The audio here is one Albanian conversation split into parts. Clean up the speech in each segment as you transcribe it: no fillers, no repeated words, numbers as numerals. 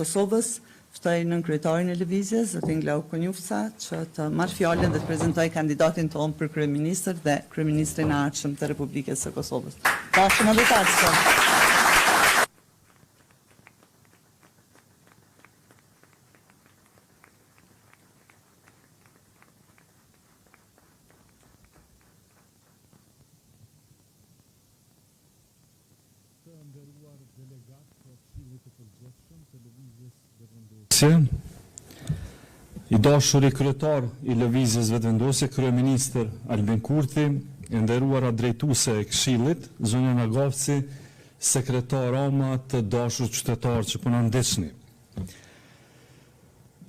Kosovës, ftoj nën kryetarin e lëvizjes, zotin Glauko Njufca, që të marrë fjalën dhe të prezantoj kandidatin tonë për kryeministër dhe kryeministrin e ardhshëm të Republikës së Kosovës. Dashur mëdhëtarë. I dashur i kryetar i lëvizjes vetëvendosje, kryeministër Albin Kurti, e nderuara drejtuese e Këshillit, zonja Nagavci, sekretar Rama, të dashur qytetarë që po na ndihni.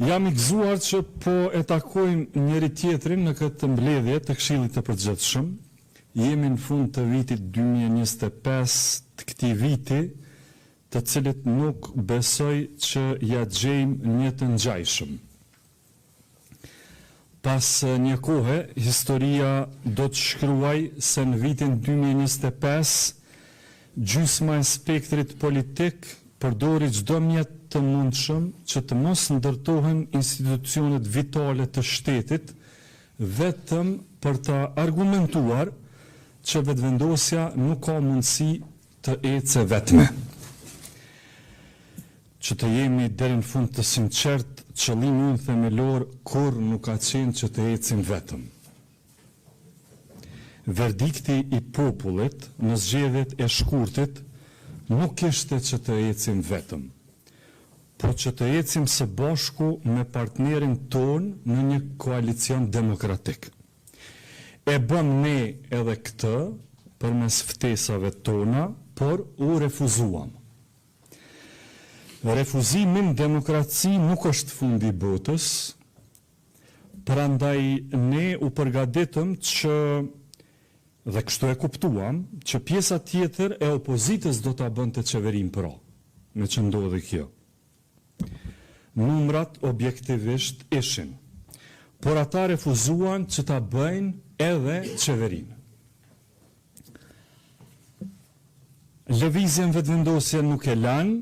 Jam i gëzuar që po e takojmë njëri tjetrin në këtë mbledhje të Këshillit të Përgjithshëm. Jemi në fund të vitit 2025, të këtij viti, të cilit nuk besoj që ja gjejmë një të ngjajshëm. Pas një kohe, historia do të shkruaj se në vitin 2025, gjysma e spektrit politik përdori çdo mjet të mundshëm që të mos ndërtohen institucionet vitale të shtetit, vetëm për të argumentuar që vetëvendosja nuk ka mundësi të ecë vetme. Që të jemi deri në fund të sinqert, qëllimi ynë themelor kur nuk ka qenë që të ecim vetëm. Verdikti i popullit në zgjedhjet e shkurtit nuk ishte që të ecim vetëm, por që të ecim së bashku me partnerin ton në një koalicion demokratik. E bëm ne edhe këtë përmes ftesave tona, por u refuzuam. Refuzimin demokraci nuk është fundi i botës, prandaj ne u përgatitëm që, dhe kështu e kuptuam, që pjesa tjetër e opozitës do ta bënte qeverin pra, me që ndodhi kjo. Numrat objektivisht ishin, por ata refuzuan që ta bëjnë edhe qeverin. Lëvizjen vetëvendosje nuk e lanë,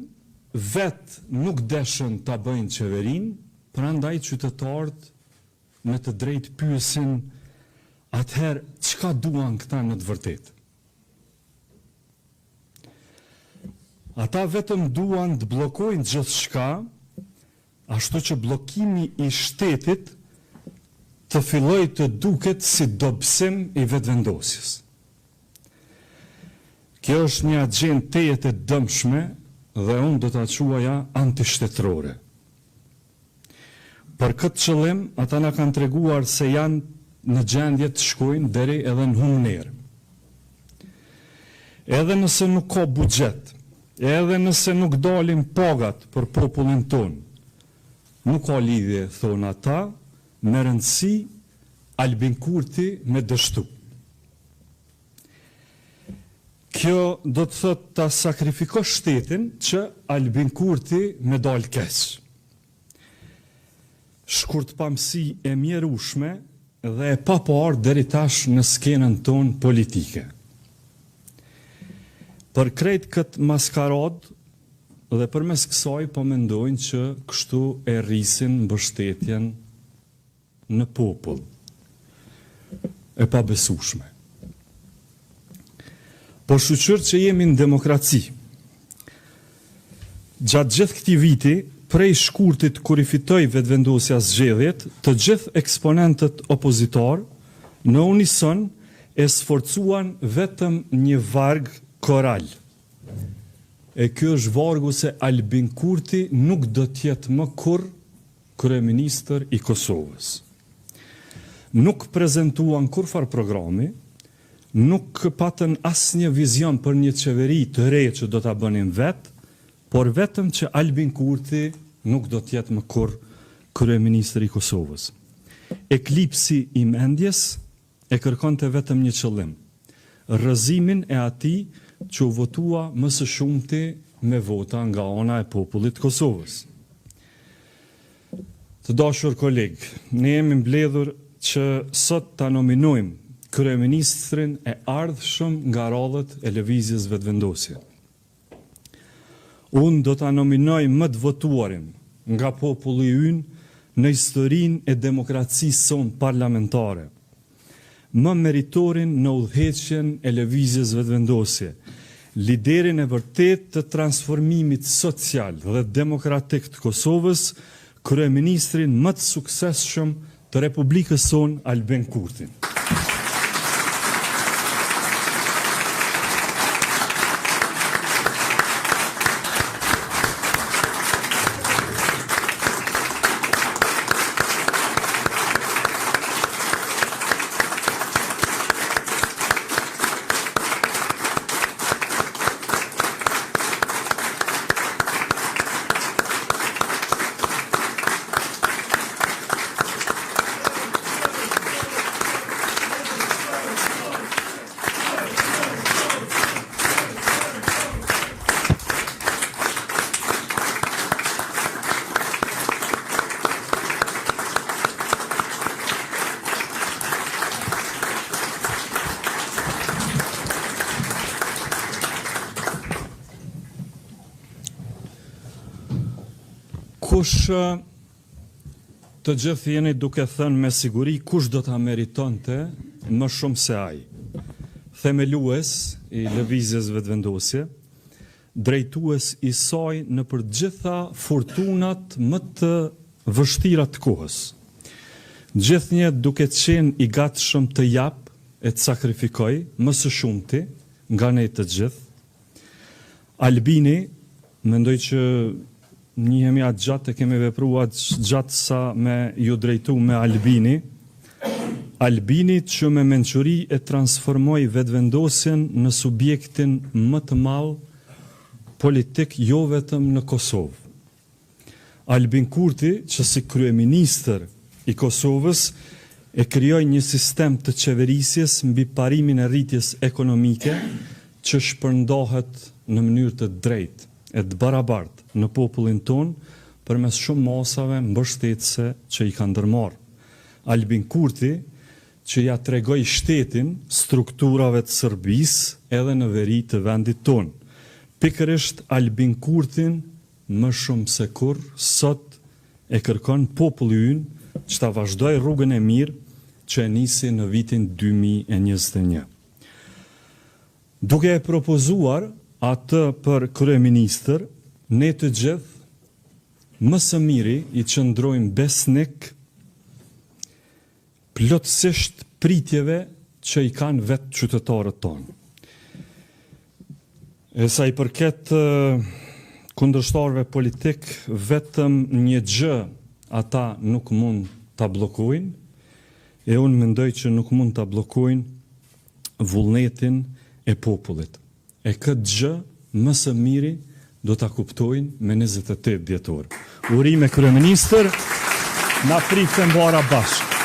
vetë nuk deshën ta bëjnë qeverin, prandaj qytetarët me të drejtë pyesin atëherë çka duan këta në të vërtetë. Ata vetëm duan të bllokojnë gjithçka, ashtu që bllokimi i shtetit të fillojë të duket si dobësim i vetëvendosjes. Kjo është një agjendë tejet e dëmshme dhe unë do ta quaja antishtetrore. Për këtë qëllim, ata na kanë treguar se janë në gjendje të shkojnë deri edhe në humner. Edhe nëse nuk ka buxhet, edhe nëse nuk dalin pagat për popullin ton, nuk ka lidhje, thonë ata, me rëndësi Albin Kurti me dështu. Kjo do të thotë ta sakrifikosh shtetin që Albin Kurti me dalë keq. Shkurtpamësi e mjerueshme dhe e paparë deri tash në skenën tonë politike. Për krejt këtë maskarad dhe përmes kësaj po mendojnë që kështu e rrisin mbështetjen në popull. E pabesueshme. Po shqyr që jemi në demokraci. Gjatë gjithë këtij viti, prej shkurtit kur i fitoi vetëvendosja zgjedhjet, të gjithë eksponentët opozitar në unison e sforcuan vetëm një varg koral. E ky është vargu se Albin Kurti nuk do të jetë më kurrë kryeministër i Kosovës. Nuk prezantuan kurfar programi, nuk patën asnjë vizion për një qeveri të re që do ta bënin vetë, por vetëm që Albin Kurti nuk do të jetë më kurrë kryeministri i Kosovës. Eklipsi i mendjes e kërkonte vetëm një qëllim: rrëzimin e atij që u votua më së shumti me vota nga ana e popullit të Kosovës. Të dashur kolegë, ne jemi mbledhur që sot ta nominojmë kryeministrin e ardhshëm nga radhët e lëvizjes vetëvendosje. Unë do ta nominoj më të votuarin nga populli ynë në historinë e demokracisë sonë parlamentare, më meritorin në udhëheqjen e lëvizjes vetëvendosje, liderin e vërtet të transformimit social dhe demokratik të Kosovës, kryeministrin më të suksesshëm të Republikës sonë Albin Kurtin. Kush të gjithë jeni duke thënë me siguri kush do ta meritonte më shumë se ai. Themelues i lëvizjes vetëvendosje, drejtues i saj në për gjitha fortunat më të vështira të kohës. Gjithnjë duke qenë i gatshëm të jap e të sakrifikoj më së shumti nga ne të gjithë. Albini, mendoj që njihemi atë gjatë e kemi vepruar gjatë sa me ju drejtu me Albini. Albinit që me mençuri e transformoi vetëvendosjen në subjektin më të madh politik jo vetëm në Kosovë. Albin Kurti, që si kryeministër i Kosovës e krijoi një sistem të qeverisjes mbi parimin e rritjes ekonomike që shpërndahet në mënyrë të drejtë e të barabartë në popullin ton përmes shumë masave mbështetëse që i kanë ndërmarrë. Albin Kurti që ja tregoi shtetin strukturave të Serbisë edhe në veri të vendit ton. Pikërisht Albin Kurtin më shumë se kur sot e kërkon populli ynë që ta vazhdoj rrugën e mirë që e nisi në vitin 2021. Duke e propozuar atë për kryeministër, ne të gjithë më së miri i qëndrojmë besnik plotësisht pritjeve që i kanë vetë qytetarët tonë. E sa i përket kundërshtarëve politik, vetëm një gjë ata nuk mund ta bllokojnë, e unë mendoj që nuk mund ta bllokojnë vullnetin e popullit. E këtë gjë më së miri do ta kuptojnë me 28 dhjetor. Urime kryeministër, na pritëm bara bashkë.